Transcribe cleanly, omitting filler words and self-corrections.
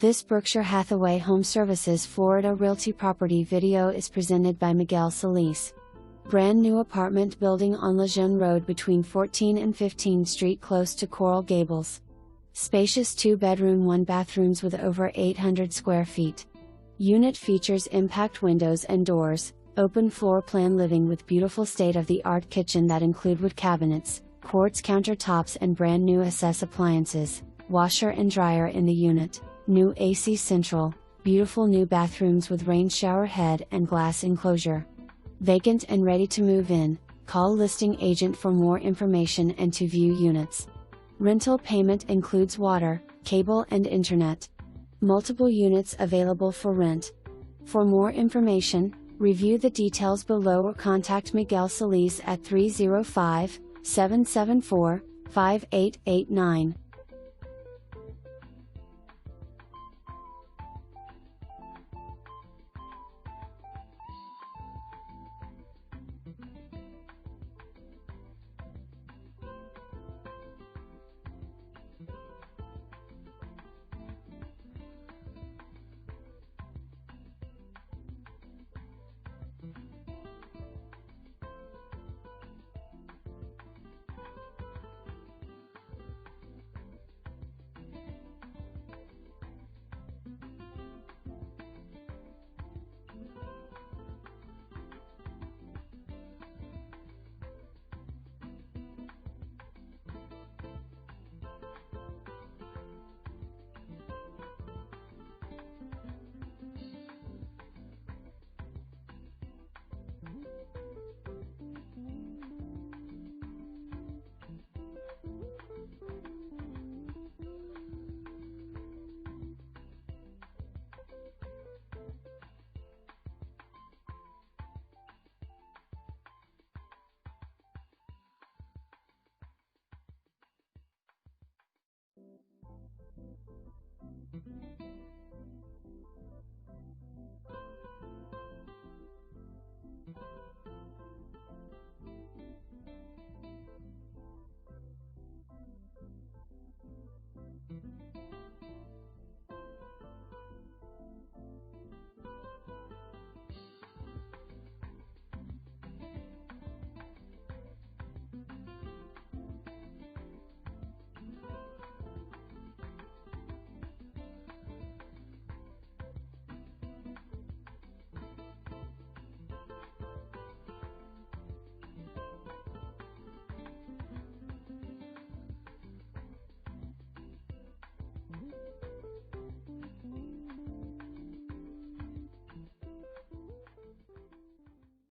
This Berkshire Hathaway HomeServices Florida Realty property video is presented by Miguel Solis. Brand new apartment building on Lejeune Rd between 14 and 15th Street close to Coral Gables. Spacious 2-bedroom 1-bathrooms with over 800 square feet. Unit features impact windows and doors, open floor plan living with beautiful state-of-the-art kitchen that include wood cabinets, quartz countertops and brand new SS appliances, washer and dryer in the unit. New AC central, beautiful new bathrooms with rain shower head and glass enclosure. Vacant and ready to move in. Call listing agent for more information and to view units. Rental payment includes water, cable and internet. Multiple units available for rent. For more information, review the details below or contact Miguel Solis at 305-774-5889.